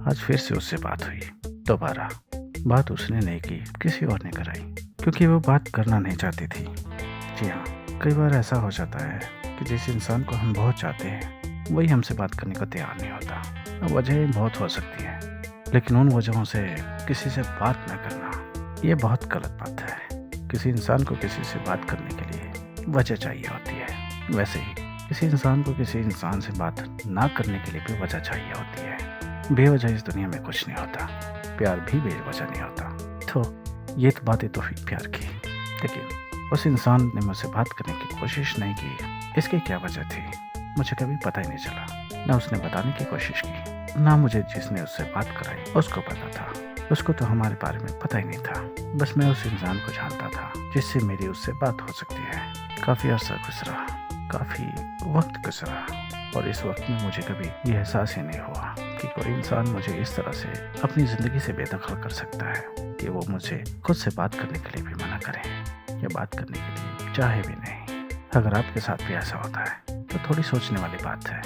आज फिर से उससे बात हुई। दोबारा बात उसने नहीं की, किसी और ने कराई, क्योंकि वो बात करना नहीं चाहती थी। जी हाँ, कई बार ऐसा हो जाता है कि जिस इंसान को हम बहुत चाहते हैं वही हमसे बात करने को तैयार नहीं होता। वजह बहुत हो सकती है, लेकिन उन वजहों से किसी से बात न करना ये बहुत गलत बात है। किसी इंसान को किसी से बात करने के लिए वजह चाहिए होती है। वैसे ही किसी इंसान को किसी इंसान से बात ना करने के लिए भी वजह चाहिए होती है। बेवजह इस दुनिया में कुछ नहीं होता, प्यार भी बेवजह नहीं होता। तो ये तो बातें तो हुई प्यार की, लेकिन उस इंसान ने मुझसे बात करने की कोशिश नहीं की। इसकी क्या वजह थी मुझे कभी पता ही नहीं चला। ना उसने बताने की कोशिश की, ना मुझे जिसने उससे बात कराई उसको पता था। उसको तो हमारे बारे में पता ही नहीं था। बस मैं उस इंसान को जानता था जिससे मेरी उससे बात हो सकती है। काफ़ी अर्सा गुजरा, काफ़ी वक्त गुजरा, और इस वक्त में मुझे कभी ये एहसास ही नहीं हुआ कि कोई इंसान मुझे इस तरह से अपनी ज़िंदगी से बेदखल कर सकता है कि वो मुझे खुद से बात करने के लिए भी मना करे या बात करने के लिए चाहे भी नहीं। अगर आपके साथ भी ऐसा होता है तो थोड़ी सोचने वाली बात है।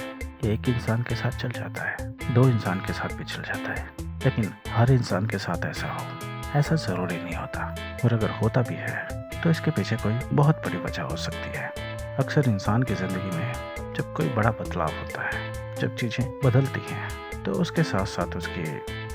एक इंसान के साथ चल जाता है, दो इंसान के साथ भी चल जाता है, लेकिन हर इंसान के साथ ऐसा हो ऐसा ज़रूरी नहीं होता। और अगर होता भी है तो इसके पीछे कोई बहुत बड़ी वजह हो सकती है। अक्सर इंसान की ज़िंदगी में जब कोई बड़ा बदलाव होता है, जब चीज़ें बदलती हैं, तो उसके साथ साथ उसकी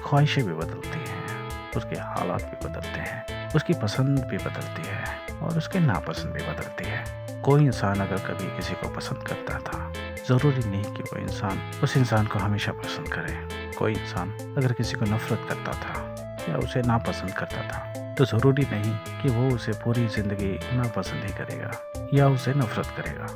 ख्वाहिशें भी बदलती हैं, उसके हालात भी बदलते हैं, उसकी पसंद भी बदलती है और उसके नापसंद भी बदलती है। कोई इंसान अगर कभी किसी को पसंद करता था, ज़रूरी नहीं कि वो इंसान उस इंसान को हमेशा पसंद करे। कोई इंसान अगर किसी को नफ़रत करता था या उसे नापसंद करता था, तो ज़रूरी नहीं कि वो उसे पूरी ज़िंदगी नापसंद ही करेगा या उसे नफ़रत करेगा।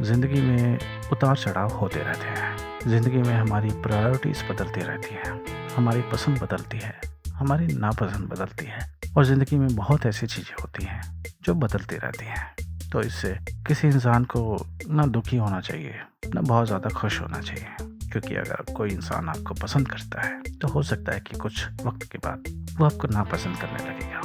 ज़िंदगी में उतार चढ़ाव होते रहते हैं। ज़िंदगी में हमारी प्रायोरिटीज़ बदलती रहती हैं, हमारी पसंद बदलती है, हमारी नापसंद बदलती है, और ज़िंदगी में बहुत ऐसी चीज़ें होती हैं जो बदलती रहती हैं। तो इससे किसी इंसान को ना दुखी होना चाहिए, ना बहुत ज़्यादा खुश होना चाहिए, क्योंकि अगर कोई इंसान आपको पसंद करता है तो हो सकता है कि कुछ वक्त के बाद वो आपको नापसंद करने लगेगा।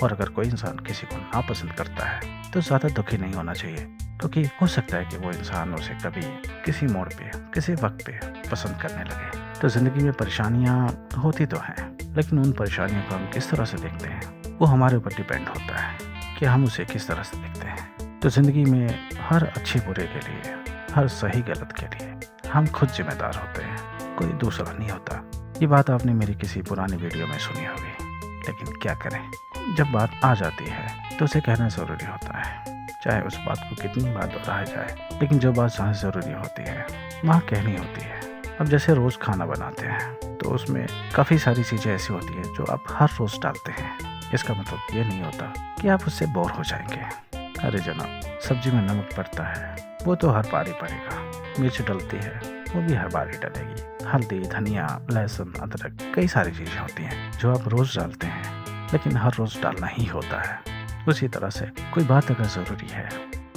और अगर कोई इंसान किसी को नापसंद करता है तो ज़्यादा दुखी नहीं होना चाहिए, क्योंकि हो सकता है कि वो इंसान उसे कभी किसी मोड़ पे, किसी वक्त पे पसंद करने लगे। तो ज़िंदगी में परेशानियाँ होती तो हैं, लेकिन उन परेशानियों को हम किस तरह से देखते हैं वो हमारे ऊपर डिपेंड होता है कि हम उसे किस तरह से देखते हैं। तो ज़िंदगी में हर अच्छे बुरे के लिए, हर सही गलत के लिए हम खुद जिम्मेदार होते हैं, कोई दूसरा नहीं होता। ये बात आपने मेरी किसी पुरानी वीडियो में सुनी होगी, लेकिन क्या करें, जब बात आ जाती है तो उसे कहना ज़रूरी होता है। चाहे उस बात को कितनी बार दोहराया जाए, लेकिन जो बात जहाँ ज़रूरी होती है वहाँ कहनी होती है। अब जैसे रोज़ खाना बनाते हैं तो उसमें काफ़ी सारी चीज़ें ऐसी होती हैं जो आप हर रोज़ डालते हैं। इसका मतलब ये नहीं होता कि आप उससे बोर हो जाएंगे। अरे जनाब, सब्जी में नमक पड़ता है वो तो हर बार ही पड़ेगा, मिर्च डलती है वो भी हर बार ही डलेगी, हल्दी, धनिया, लहसुन, अदरक, कई सारी चीज़ें होती हैं जो आप रोज़ डालते हैं, लेकिन हर रोज़ डालना ही होता है। उसी तरह से कोई बात अगर ज़रूरी है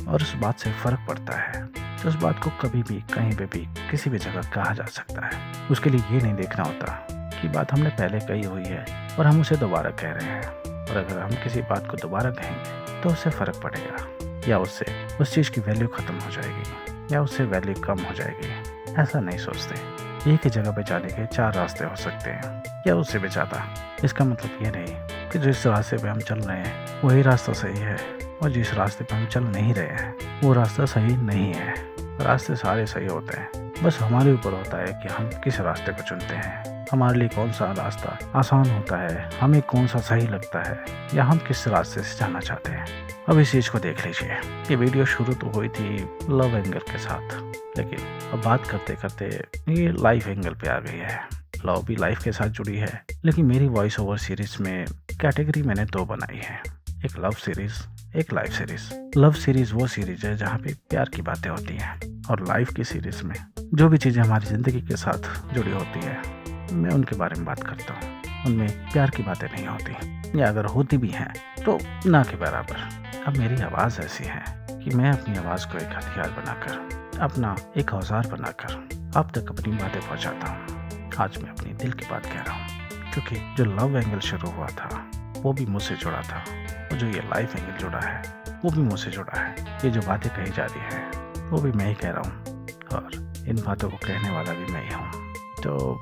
और उस बात से फ़र्क पड़ता है तो उस बात को कभी भी, कहीं पे भी, किसी भी जगह कहा जा सकता है। उसके लिए ये नहीं देखना होता कि बात हमने पहले कही हुई है और हम उसे दोबारा कह रहे हैं, और अगर हम किसी बात को दोबारा कहेंगे तो उससे फ़र्क पड़ेगा, या उससे उस चीज़ की वैल्यू ख़त्म हो जाएगी, या उससे वैल्यू कम हो जाएगी। ऐसा नहीं सोचते। एक ही जगह पे जाने के 4 रास्ते हो सकते हैं, या उससे भी ज़्यादा। इसका मतलब ये नहीं कि जिस रास्ते पे हम चल रहे हैं वही रास्ता सही है, और जिस रास्ते पे हम चल नहीं रहे हैं वो रास्ता सही नहीं है। रास्ते सारे सही होते हैं, बस हमारे ऊपर होता है कि हम किस रास्ते को चुनते हैं। हमारे लिए कौन सा रास्ता आसान होता है, हमें कौन सा सही लगता है, या हम किस रास्ते से जाना चाहते हैं। अब इस चीज़ को देख लीजिए। ये वीडियो शुरू तो हुई थी लव एंगल के साथ, लेकिन अब बात करते करते ये लाइफ एंगल पे आ गई है। लव भी लाइफ के साथ जुड़ी है, लेकिन मेरी वॉइस ओवर सीरीज में कैटेगरी मैंने 2 बनाई है, एक लव सीरीज, एक लाइफ सीरीज। लव सीरीज वो सीरीज है जहाँ पे प्यार की बातें होती हैं, और लाइफ की सीरीज में जो भी चीज़ें हमारी ज़िंदगी के साथ जुड़ी होती है मैं उनके बारे में बात करता हूँ। उनमें प्यार की बातें नहीं होती, या अगर होती भी हैं तो ना के बराबर। अब मेरी आवाज़ ऐसी है कि मैं अपनी आवाज़ को एक हथियार बनाकर, अपना एक औजार बनाकर आप तक अपनी बातें पहुँचाता हूँ। आज मैं अपनी दिल की बात कह रहा हूँ, क्योंकि जो लव एंगल शुरू हुआ था वो भी मुझसे जुड़ा था, और जो ये लाइफ एंगल जुड़ा है वो भी मुझसे जुड़ा है। ये जो बातें कही जा रही है वो भी मैं ही कह रहा हूँ, और इन बातों को कहने वाला भी मैं ही हूँ। तो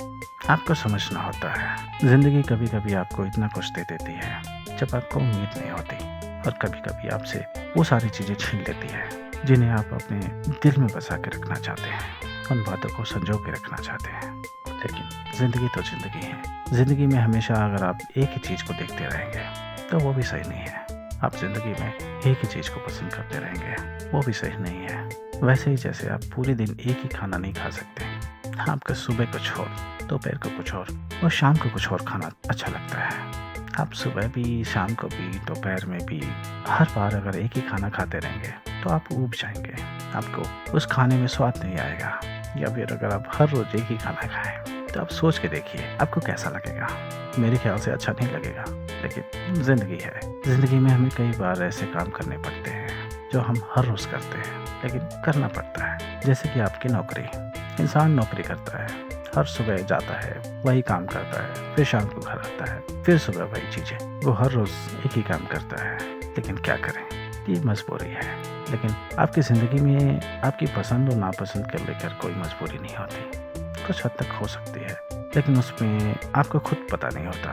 आपको समझना होता है ज़िंदगी कभी कभी आपको इतना कुछ दे देती है जब आपको उम्मीद नहीं होती, और कभी कभी आपसे वो सारी चीज़ें छीन लेती है जिन्हें आप अपने दिल में बसा के रखना चाहते हैं, उन बातों को संजो के रखना चाहते हैं। लेकिन ज़िंदगी तो ज़िंदगी है। ज़िंदगी में हमेशा अगर आप एक ही चीज़ को देखते रहेंगे तो वो भी सही नहीं है। आप ज़िंदगी में एक ही चीज़ को पसंद करते रहेंगे, वो भी सही नहीं है। वैसे ही जैसे आप पूरे दिन एक ही खाना नहीं खा सकते, आपको सुबह कुछ और, दोपहर को कुछ और शाम को कुछ और खाना अच्छा लगता है। आप सुबह भी, शाम को भी, दोपहर में भी हर बार अगर एक ही खाना खाते रहेंगे तो आप ऊब जाएंगे, आपको उस खाने में स्वाद नहीं आएगा। या फिर अगर आप हर रोज एक ही खाना खाएं तो आप सोच के देखिए आपको कैसा लगेगा। मेरे ख्याल से अच्छा नहीं लगेगा। लेकिन ज़िंदगी है, ज़िंदगी में हमें कई बार ऐसे काम करने पड़ते हैं जो हम हर रोज़ करते हैं लेकिन करना पड़ता है। जैसे कि आपकी नौकरी, इंसान नौकरी करता है, हर सुबह जाता है, वही काम करता है, फिर शाम को घर आता है, फिर सुबह वही चीज़ें, वो हर रोज़ एक ही काम करता है। लेकिन क्या करें, ये मजबूरी है। लेकिन आपकी ज़िंदगी में आपकी पसंद और नापसंद को लेकर कोई मजबूरी नहीं होती। कुछ हद तक हो सकती है, लेकिन उसमें आपको खुद पता नहीं होता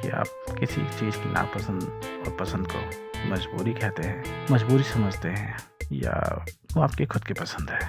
कि आप किसी चीज़ की नापसंद और पसंद को मजबूरी कहते हैं, मजबूरी समझते हैं, या वो आपकी खुद की पसंद है।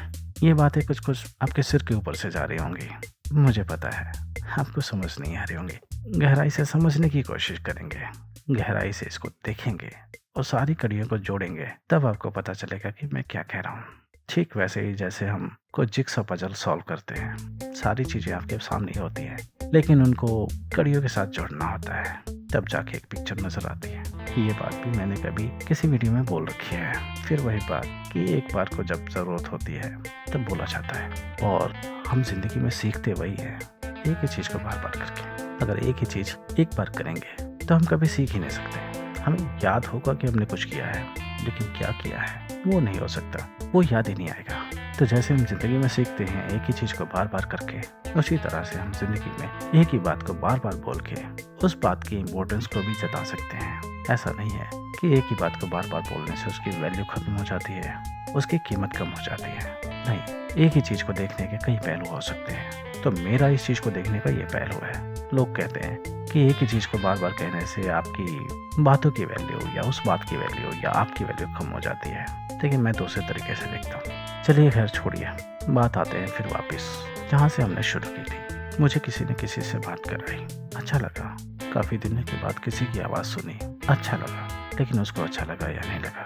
ये बातें कुछ कुछ आपके सिर के ऊपर से जा रही होंगी, मुझे पता है। आपको समझ नहीं आ रही होंगी। गहराई से समझने की कोशिश करेंगे, गहराई से इसको देखेंगे और सारी कड़ियों को जोड़ेंगे, तब आपको पता चलेगा कि मैं क्या कह रहा हूँ। ठीक वैसे ही जैसे हम कोई जिग्सॉ पजल सॉल्व करते हैं, सारी चीज़ें आपके सामने होती हैं, लेकिन उनको कड़ियों के साथ जोड़ना होता है, तब जाके एक पिक्चर नज़र आती है। ये बात भी मैंने कभी किसी वीडियो में बोल रखी है। फिर वही बात कि एक बार को जब ज़रूरत होती है तब बोला जाता है। और हम जिंदगी में सीखते वही है, एक ही चीज़ को बार बार करके। अगर एक ही चीज़ एक बार करेंगे तो हम कभी सीख ही नहीं सकते। हमें याद होगा कि हमने कुछ किया है, लेकिन क्या किया है वो नहीं हो सकता, वो याद ही नहीं आएगा। तो जैसे हम ज़िंदगी में सीखते हैं एक ही चीज़ को बार बार करके, उसी तरह से हम जिंदगी में एक ही बात को बार बार बोल के उस बात की इम्पोर्टेंस को भी जता सकते हैं। ऐसा नहीं है कि एक ही बात को बार बार बोलने से उसकी वैल्यू खत्म हो जाती है, उसकी कीमत कम हो जाती है। नहीं, एक ही चीज़ को देखने के कई पहलू हो सकते हैं। तो मेरा इस चीज़ को देखने का ये पहलू है। लोग कहते हैं कि एक ही चीज़ को बार बार कहने से आपकी बातों की वैल्यू या उस बात की वैल्यू या आपकी वैल्यू कम हो जाती है, लेकिन मैं दूसरे तरीके से देखता हूँ। चलिए खैर छोड़िए, बात आते हैं फिर वापस जहाँ से हमने शुरू की थी। मुझे किसी ने किसी से बात कराई, अच्छा लगा। काफ़ी दिनों के बाद किसी की आवाज़ सुनी, अच्छा लगा। लेकिन उसको अच्छा लगा या नहीं लगा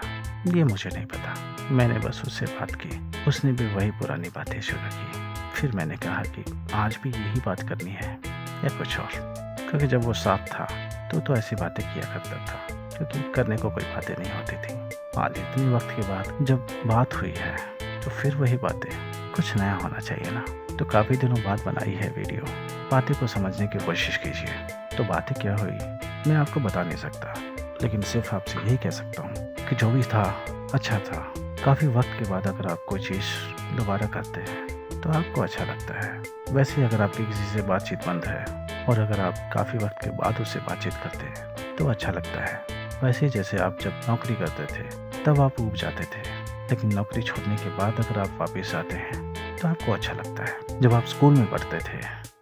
ये मुझे नहीं पता। मैंने बस उससे बात की, उसने भी वही पुरानी बातें शुरू की। फिर मैंने कहा कि आज भी यही बात करनी है या कुछ और, क्योंकि जब वो साथ था तो ऐसी बातें किया करता था, क्योंकि करने को कोई बातें नहीं होती थी। आज इतने वक्त के बाद जब बात हुई है तो फिर वही बातें, कुछ नया होना चाहिए ना। तो काफ़ी दिनों बाद बनाई है वीडियो, बातें को समझने की कोशिश कीजिए। तो बातें क्या हुई मैं आपको बता नहीं सकता, लेकिन सिर्फ आपसे यही कह सकता हूँ कि जो भी था अच्छा था। काफ़ी वक्त के बाद अगर आप कोई चीज़ दोबारा करते हैं तो आपको अच्छा लगता है। वैसे ही अगर आपकी किसी से बातचीत बंद है और अगर आप काफ़ी वक्त के बाद उससे बातचीत करते हैं तो अच्छा लगता है। वैसे ही जैसे आप जब नौकरी करते थे तब आप ऊब जाते थे, लेकिन नौकरी छोड़ने के बाद अगर आप वापस आते हैं तो आपको अच्छा लगता है। जब आप स्कूल में पढ़ते थे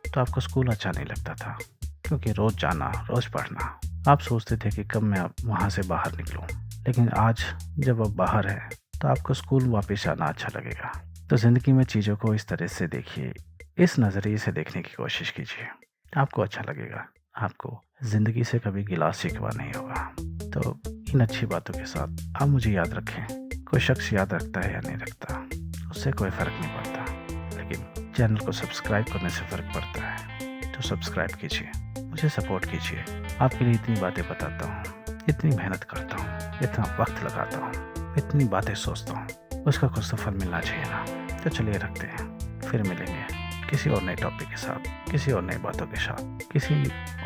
तो आपको स्कूल अच्छा नहीं लगता था, क्योंकि रोज़ जाना, रोज़ पढ़ना, आप सोचते थे कि कब मैं वहाँ से बाहर निकलूँ। लेकिन आज जब आप बाहर हैं तो आपको स्कूल वापस आना अच्छा लगेगा। तो ज़िंदगी में चीज़ों को इस तरह से देखिए, इस नज़रिए से देखने की कोशिश कीजिए, आपको अच्छा लगेगा। आपको ज़िंदगी से कभी गिला शिकवा नहीं होगा। तो इन अच्छी बातों के साथ आप मुझे याद रखें। कोई शख्स याद रखता है या नहीं रखता उससे कोई फ़र्क नहीं पड़ता, लेकिन चैनल को सब्सक्राइब करने से फ़र्क पड़ता है। तो सब्सक्राइब कीजिए, मुझे सपोर्ट कीजिए। आपके लिए इतनी बातें बताता हूँ, इतनी मेहनत करता हूँ, इतना वक्त लगाता हूँ, इतनी बातें सोचता हूँ, उसका कुछ तो फल मिलना चाहिए ना। तो चलिए रखते हैं, फिर मिलेंगे किसी और नए टॉपिक के साथ, किसी और नई बातों के साथ, किसी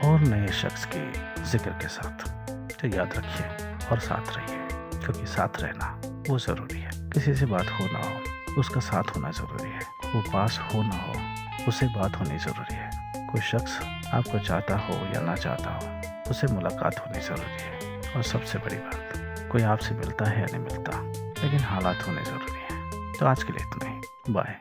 और नए शख्स के जिक्र के साथ। तो याद रखिए और साथ रहिए, क्योंकि साथ रहना वो ज़रूरी है। किसी से बात हो ना हो उसका साथ होना ज़रूरी है, वो पास हो ना हो उससे बात होनी ज़रूरी है। कोई शख्स आपको चाहता हो या ना चाहता हो उससे मुलाकात होनी ज़रूरी है। और सबसे बड़ी बात, कोई आपसे मिलता है या नहीं मिलता, लेकिन हालात होने ज़रूरी है। तो आज के लिए इतना ही, बाय।